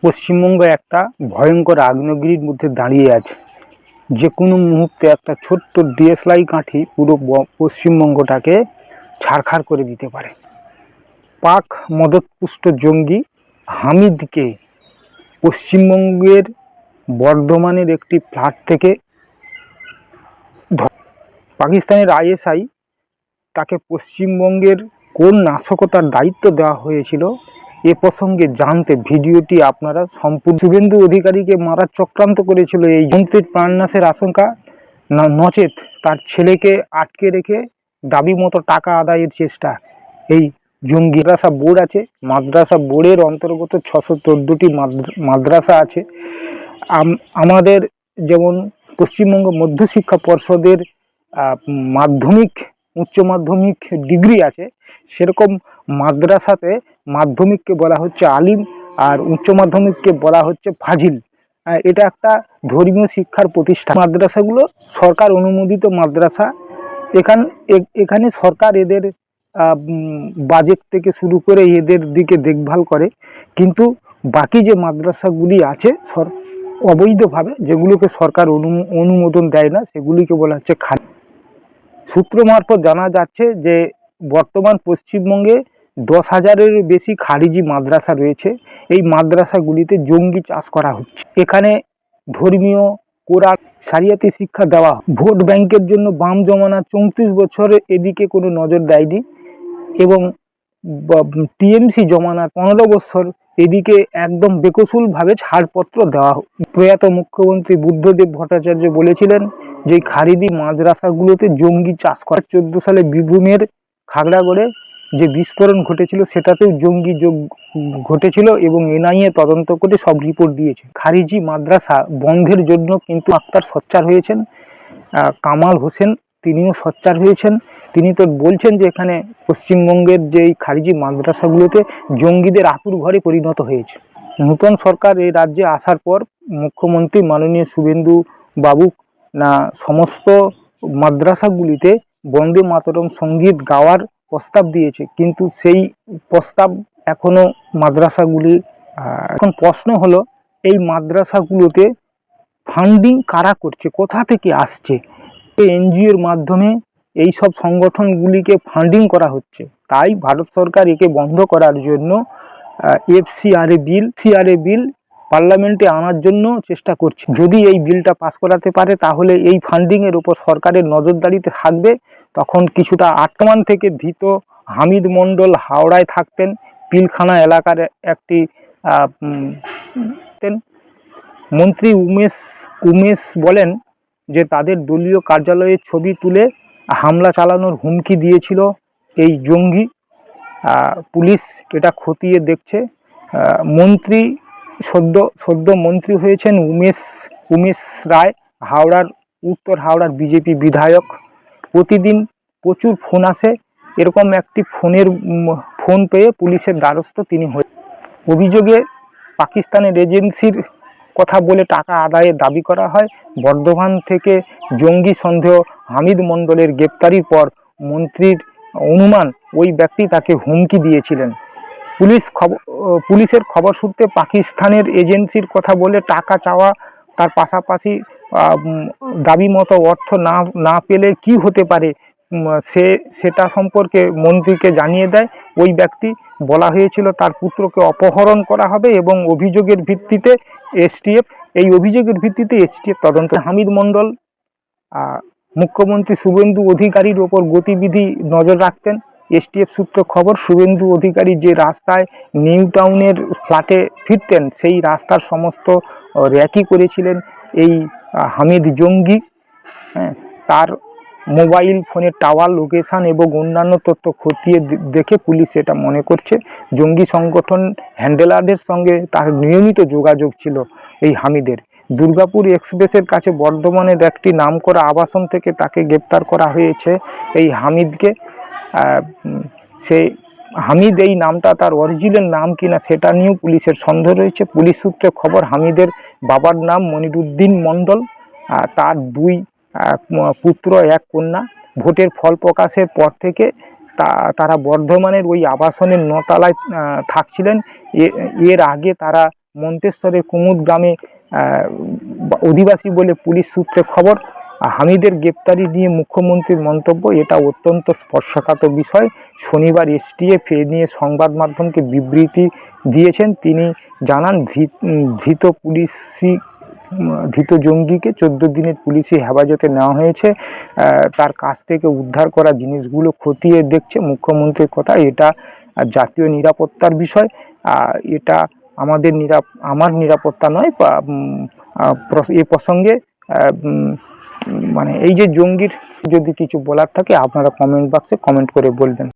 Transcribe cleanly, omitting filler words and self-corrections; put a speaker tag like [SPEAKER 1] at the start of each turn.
[SPEAKER 1] পশ্চিমবঙ্গ একটা ভয়ঙ্কর আগ্নেয়গিরির মধ্যে দাঁড়িয়ে আছে। যে কোনো মুহূর্তে একটা ছোট্ট দেশলাই কাঠি পুরো পশ্চিমবঙ্গটাকে ছারখার করে দিতে পারে। পাক মদতপুষ্ট জঙ্গি হামিদকে পশ্চিমবঙ্গের বর্ধমানের একটি ফ্ল্যাট থেকে পাকিস্তানের আইএসআই তাকে পশ্চিমবঙ্গের কোন নাশকতার দায়িত্ব দেওয়া হয়েছিল এ প্রসঙ্গে জানতে ভিডিওটি আপনারা সম্পূর্ণ। শুভেন্দু অধিকারীকে মারার চক্রান্ত করেছিল এই মন্ত্রীর প্রাণনাশের আশঙ্কা, নচেত তার ছেলেকে আটকে রেখে দাবি মতো টাকা আদায়ের চেষ্টা। এই জঙ্গি মাদ্রাসা বোর্ড আছে, মাদ্রাসা বোর্ডের অন্তর্গত 614টি মাদ্রাসা আছে। আমাদের যেমন পশ্চিমবঙ্গ মধ্যশিক্ষা পর্ষদের মাধ্যমিক উচ্চ মাধ্যমিক ডিগ্রি আছে, সেরকম মাদ্রাসাতে মাধ্যমিককে বলা হচ্ছে আলিম আর উচ্চ মাধ্যমিককে বলা হচ্ছে ফাজিল। এটা একটা ধর্মীয় শিক্ষার প্রতিষ্ঠান। মাদ্রাসাগুলো সরকার অনুমোদিত মাদ্রাসা। এখানে সরকার এদের বাজেট থেকে শুরু করে এদের দিকে দেখভাল করে, কিন্তু বাকি যে মাদ্রাসাগুলি আছে অবৈধভাবে, যেগুলোকে সরকার অনুমোদন দেয় না, সেগুলিকে বলা হচ্ছে খালি। সূত্র মারফত জানা যাচ্ছে যে বর্তমান পশ্চিমবঙ্গে 10,000-এরও বেশি খারিজি মাদ্রাসা রয়েছে। এই মাদ্রাসাগুলিতে জঙ্গি চাষ করা হচ্ছে। এখানে ধর্মীয় কোরআন শরিয়াতি শিক্ষা দেওয়া। ভোট ব্যাংকের জন্য বাম জমানা 34 বছরে এদিকে কোনো নজর দেয়নি, এবং টিএমসি জমানা 15 বছর এদিকে একদম বেকসুলভাবে ছাড়পত্র দেওয়া। প্রয়াত মুখ্যমন্ত্রী বুদ্ধদেব ভট্টাচার্য বলেছিলেন যে খারিজি মাদ্রাসাগুলোতে জঙ্গি চাষ করা। 14 সালে বীরভূমের খাগড়াগড়ে যে বিস্ফোরণ ঘটেছিল সেটাতেও জঙ্গি ঘটেছিল, এবং এনআইএ তদন্ত করে সব রিপোর্ট দিয়েছে। খারিজি মাদ্রাসা বন্ধের জন্য কিন্তু আক্তার সোচ্চার হয়েছেন, কামাল হোসেন তিনিও সোচ্চার হয়েছেন। তিনি তো বলছেন যে এখানে পশ্চিমবঙ্গের যে খারিজি মাদ্রাসাগুলোতে জঙ্গিদের আতুর ঘরে পরিণত হয়েছে। নূতন সরকার এই রাজ্যে আসার পর মুখ্যমন্ত্রী মাননীয় শুভেন্দু বাবু সমস্ত মাদ্রাসাগুলিতে বন্দে মাতরম সঙ্গীত গাওয়ার প্রস্তাব দিয়েছে, কিন্তু সেই প্রস্তাব এখনো মাদ্রাসাগুলি। এখন প্রশ্ন হলো, এই মাদ্রাসাগুলোতে ফান্ডিং কারা করছে, কোথা থেকে আসছে? এনজিওর মাধ্যমে এই সব সংগঠনগুলিকে ফান্ডিং করা হচ্ছে। তাই ভারত সরকার একে বন্ধ করার জন্য সিআরএ বিল পার্লামেন্টে আনার জন্য চেষ্টা করছে। যদি এই বিলটা পাস করাতে পারে তাহলে এই ফান্ডিং এর উপর সরকারের নজরদারিতে থাকবে। তখন কিছুটা আটমান থেকে ধৃত হামিদ মণ্ডল হাওড়ায় থাকতেন, পিলখানা এলাকার একটি মন্ত্রী উমেশ বলেন যে তাদের দলীয় কার্যালয়ের ছবি তুলে হামলা চালানোর হুমকি দিয়েছিল এই জঙ্গি। পুলিশ এটা খতিয়ে দেখছে। মন্ত্রী সদ্য মন্ত্রী হয়েছেন উমেশ রায়, উত্তর হাওড়ার বিজেপি বিধায়ক। প্রতিদিন প্রচুর ফোন আসে, এরকম একটি ফোন পেয়ে পুলিশের দ্বারস্থ তিনি হয়ে। অভিযোগে পাকিস্তানের এজেন্সির কথা বলে টাকা আদায়ের দাবি করা হয়। বর্ধমান থেকে জঙ্গি সন্দেহ হামিদ মণ্ডলের গ্রেপ্তারির পর মন্ত্রীর অনুমান ওই ব্যক্তি তাকে হুমকি দিয়েছিলেন। পুলিশের খবর সূত্রে পাকিস্তানের এজেন্সির কথা বলে টাকা চাওয়া, তার পাশাপাশি দাবি মতো অর্থ না পেলে কি হতে পারে সেটা সম্পর্কে মন্ত্রীকে জানিয়ে দেয় ওই ব্যক্তি। বলা হয়েছিল তার পুত্রকে অপহরণ করা হবে, এবং অভিযোগের ভিত্তিতে এসটিএফ তদন্ত। হামিদ মণ্ডল মুখ্যমন্ত্রী শুভেন্দু অধিকারীর ওপর গতিবিধি নজর রাখতেন। এসটিএফ সূত্র খবর, শুভেন্দু অধিকারী যে রাস্তায় নিউ টাউনের ফ্ল্যাটে ফিরতেন সেই রাস্তার সমস্ত র্যাকি করেছিলেন এই হামিদ জঙ্গি। তার মোবাইল ফোনের টাওয়ার লোকেশন এবং অন্যান্য তথ্য খতিয়ে দেখে পুলিশ এটা মনে করছে জঙ্গি সংগঠন হ্যান্ডেলারদের সঙ্গে তার নিয়মিত যোগাযোগ ছিল এই হামিদের। দুর্গাপুর এক্সপ্রেসের কাছে বর্ধমানের একটি নামকরা আবাসন থেকে তাকে গ্রেপ্তার করা হয়েছে এই হামিদকে। হামিদ এই নামটা তার অরিজিনাল নাম কিনা সেটা নিয়েও পুলিশের সন্দেহ রয়েছে। পুলিশ সূত্রে খবর, হামিদের বাবার নাম মনিরুদ্দিন মণ্ডল, তার 2 পুত্র 1 কন্যা। ভোটের ফল প্রকাশের পর থেকে তারা বর্ধমানের ওই আবাসনের 9 তলায় থাকছিলেন। এর আগে তারা মন্তেশ্বরের কুমুদ গ্রামে অধিবাসী বলে পুলিশ সূত্রে খবর। হামিদের গ্রেপ্তারি নিয়ে মুখ্যমন্ত্রীর মন্তব্য, এটা অত্যন্ত স্পর্শকাতর বিষয়। শনিবার এসটিএফ এ নিয়ে সংবাদ মাধ্যমকে বিবৃতি দিয়েছেন। তিনি জানান, ধৃত জঙ্গিকে 14 দিনের পুলিশি হেফাজতে নেওয়া হয়েছে। তার কাছ থেকে উদ্ধার করা জিনিসগুলো খতিয়ে দেখছে। মুখ্যমন্ত্রীর কথা, এটা জাতীয় নিরাপত্তার বিষয়। এটা আমার নিরাপত্তা নয়। এ প্রসঙ্গে মানে এই যে জঙ্গির যদি কিছু বলার থাকে আপনারা কমেন্ট বক্সে কমেন্ট করে বলবেন।